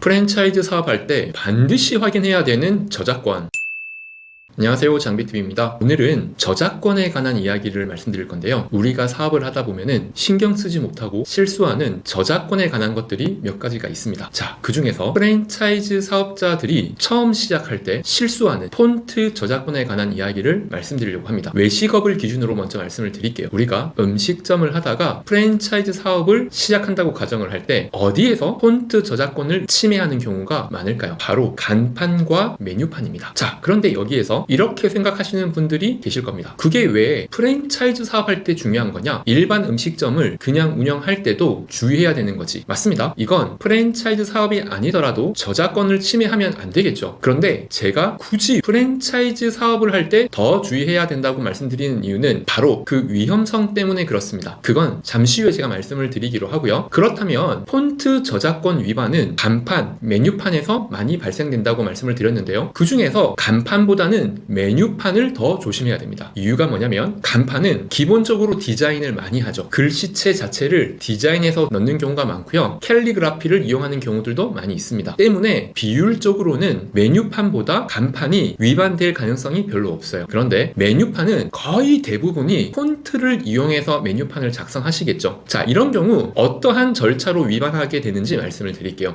프랜차이즈 사업할 때 반드시 확인해야 되는 저작권. 안녕하세요, 장비TV입니다. 오늘은 저작권에 관한 이야기를 말씀드릴 건데요. 우리가 사업을 하다 보면은 신경 쓰지 못하고 실수하는 저작권에 관한 것들이 몇 가지가 있습니다. 자, 그 중에서 프랜차이즈 사업자들이 처음 시작할 때 실수하는 폰트 저작권에 관한 이야기를 말씀드리려고 합니다. 외식업을 기준으로 먼저 말씀을 드릴게요. 우리가 음식점을 하다가 프랜차이즈 사업을 시작한다고 가정을 할 때 어디에서 폰트 저작권을 침해하는 경우가 많을까요? 바로 간판과 메뉴판입니다. 자, 그런데 여기에서 이렇게 생각하시는 분들이 계실 겁니다. 그게 왜 프랜차이즈 사업할 때 중요한 거냐? 일반 음식점을 그냥 운영할 때도 주의해야 되는 거지. 맞습니다. 이건 프랜차이즈 사업이 아니더라도 저작권을 침해하면 안 되겠죠. 그런데 제가 굳이 프랜차이즈 사업을 할 때 더 주의해야 된다고 말씀드리는 이유는 바로 그 위험성 때문에 그렇습니다. 그건 잠시 후에 제가 말씀을 드리기로 하고요. 그렇다면 폰트 저작권 위반은 간판, 메뉴판에서 많이 발생된다고 말씀을 드렸는데요. 그 중에서 간판보다는 메뉴판을 더 조심해야 됩니다. 이유가 뭐냐면 간판은 기본적으로 디자인을 많이 하죠. 글씨체 자체를 디자인해서 넣는 경우가 많고요. 캘리그라피를 이용하는 경우들도 많이 있습니다. 때문에 비율적으로는 메뉴판보다 간판이 위반될 가능성이 별로 없어요. 그런데 메뉴판은 거의 대부분이 폰트를 이용해서 메뉴판을 작성하시겠죠. 자, 이런 경우 어떠한 절차로 위반하게 되는지 말씀을 드릴게요.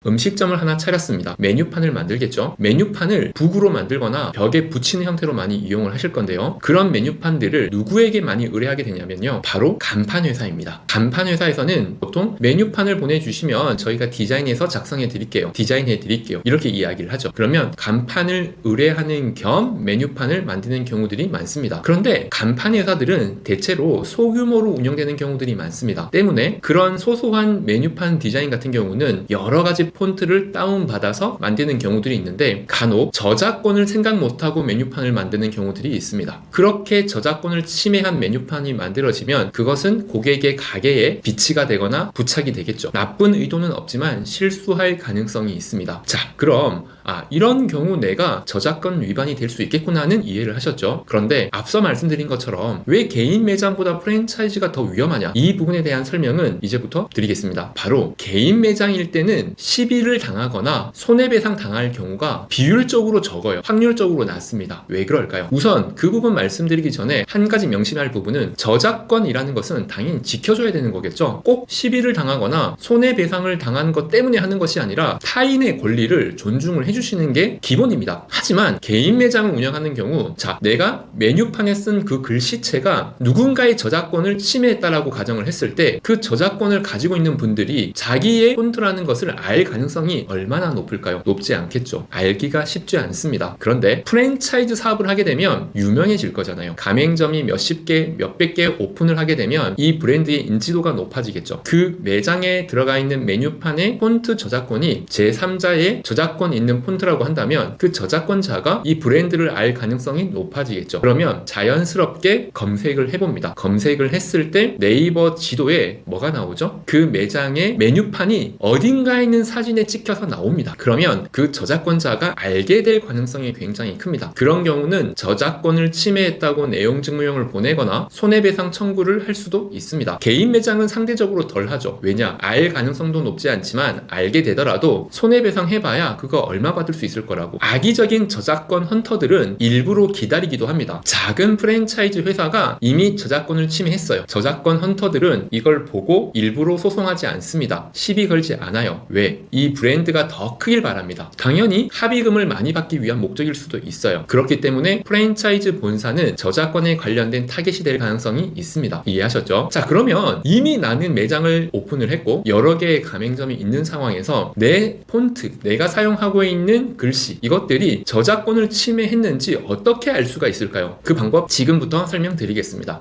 음식점을 하나 차렸습니다. 메뉴판을 만들겠죠. 메뉴판을 북으로 만들거나 벽에 붙이는 형태로 많이 이용을 하실 건데요. 그런 메뉴판들을 누구에게 많이 의뢰하게 되냐면요. 바로 간판 회사입니다. 간판 회사에서는 보통 메뉴판을 보내주시면 저희가 디자인해서 작성해 드릴게요. 디자인해 드릴게요. 이렇게 이야기를 하죠. 그러면 간판을 의뢰하는 겸 메뉴판을 만드는 경우들이 많습니다. 그런데 간판 회사들은 대체로 소규모로 운영되는 경우들이 많습니다. 때문에 그런 소소한 메뉴판 디자인 같은 경우는 여러 가지 폰트를 다운받아서 만드는 경우들이 있는데 간혹 저작권을 생각 못하고 메뉴판을 만드는 경우들이 있습니다. 그렇게 저작권을 침해한 메뉴판이 만들어지면 그것은 고객의 가게에 비치가 되거나 부착이 되겠죠. 나쁜 의도는 없지만 실수할 가능성이 있습니다. 자, 그럼 이런 경우 내가 저작권 위반이 될 수 있겠구나 하는 이해를 하셨죠. 그런데 앞서 말씀드린 것처럼 왜 개인 매장보다 프랜차이즈가 더 위험하냐, 이 부분에 대한 설명은 이제부터 드리겠습니다. 바로 개인 매장일 때는 시비를 당하거나 손해배상 당할 경우가 비율적으로 적어요. 확률적으로 낮습니다. 왜 그럴까요? 우선 그 부분 말씀드리기 전에 한 가지 명심할 부분은 저작권이라는 것은 당연히 지켜줘야 되는 거겠죠. 꼭 시비를 당하거나 손해배상을 당한 것 때문에 하는 것이 아니라 타인의 권리를 존중을 해주시는 게 기본입니다. 하지만 개인 매장을 운영하는 경우, 자, 내가 메뉴판에 쓴 그 글씨체가 누군가의 저작권을 침해했다라고 가정을 했을 때 그 저작권을 가지고 있는 분들이 자기의 폰트라는 것을 알 가능성이 얼마나 높을까요? 높지 않겠죠. 알기가 쉽지 않습니다. 그런데 프랜차이즈 사업을 하게 되면 유명해질 거잖아요. 가맹점이 몇십 개, 몇백 개 오픈을 하게 되면 이 브랜드의 인지도가 높아지겠죠. 그 매장에 들어가 있는 메뉴판의 폰트 저작권이 제3자의 저작권 있는 폰트라고 한다면 그 저작권자가 이 브랜드를 알 가능성이 높아지겠죠. 그러면 자연스럽게 검색을 해봅니다. 검색을 했을 때 네이버 지도에 뭐가 나오죠? 그 매장의 메뉴판이 어딘가에 있는 사진에 찍혀서 나옵니다. 그러면 그 저작권자가 알게 될 가능성이 굉장히 큽니다. 그런 경우는 저작권을 침해했다고 내용 증명을 보내거나 손해배상 청구를 할 수도 있습니다. 개인 매장은 상대적으로 덜 하죠. 왜냐? 알 가능성도 높지 않지만 알게 되더라도 손해배상 해봐야 그거 얼마 받을 수 있을 거라고. 악의적인 저작권 헌터들은 일부러 기다리기도 합니다. 작은 프랜차이즈 회사가 이미 저작권을 침해했어요. 저작권 헌터들은 이걸 보고 일부러 소송하지 않습니다. 시비 걸지 않아요. 왜? 이 브랜드가 더 크길 바랍니다. 당연히 합의금을 많이 받기 위한 목적일 수도 있어요. 그렇기 때문에 프랜차이즈 본사는 저작권에 관련된 타겟이 될 가능성이 있습니다. 이해하셨죠? 자, 그러면 이미 나는 매장을 오픈을 했고 여러 개의 가맹점이 있는 상황에서 내 폰트, 내가 사용하고 있는 글씨, 이것들이 저작권을 침해했는지 어떻게 알 수가 있을까요? 그 방법 지금부터 설명드리겠습니다.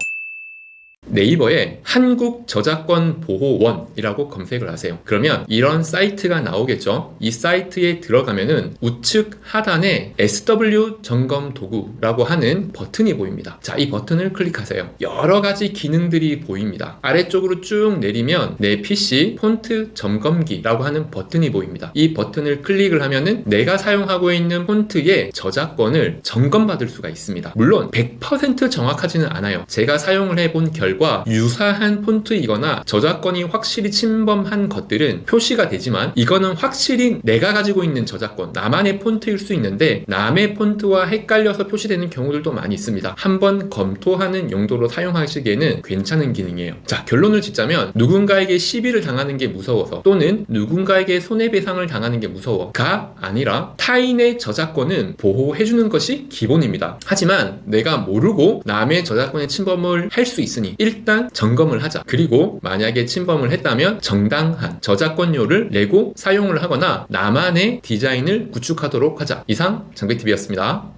네이버에 한국저작권보호원이라고 검색을 하세요. 그러면 이런 사이트가 나오겠죠. 이 사이트에 들어가면은 우측 하단에 SW 점검 도구라고 하는 버튼이 보입니다. 자, 이 버튼을 클릭하세요. 여러 가지 기능들이 보입니다. 아래쪽으로 쭉 내리면 내 PC 폰트 점검기라고 하는 버튼이 보입니다. 이 버튼을 클릭을 하면은 내가 사용하고 있는 폰트의 저작권을 점검받을 수가 있습니다. 물론 100% 정확하지는 않아요. 제가 사용을 해본 결과 것들과 유사한 폰트이거나 저작권이 확실히 침범한 것들은 표시가 되지만 이거는 확실히 내가 가지고 있는 저작권, 나만의 폰트일 수 있는데 남의 폰트와 헷갈려서 표시되는 경우들도 많이 있습니다. 한번 검토하는 용도로 사용하시기에는 괜찮은 기능이에요. 자, 결론을 짓자면 누군가에게 시비를 당하는 게 무서워서 또는 누군가에게 손해배상을 당하는 게 무서워가 아니라 타인의 저작권은 보호해주는 것이 기본입니다. 하지만 내가 모르고 남의 저작권의 침범을 할 수 있으니 일단 점검을 하자. 그리고 만약에 침범을 했다면 정당한 저작권료를 내고 사용을 하거나 나만의 디자인을 구축하도록 하자. 이상 장비TV였습니다.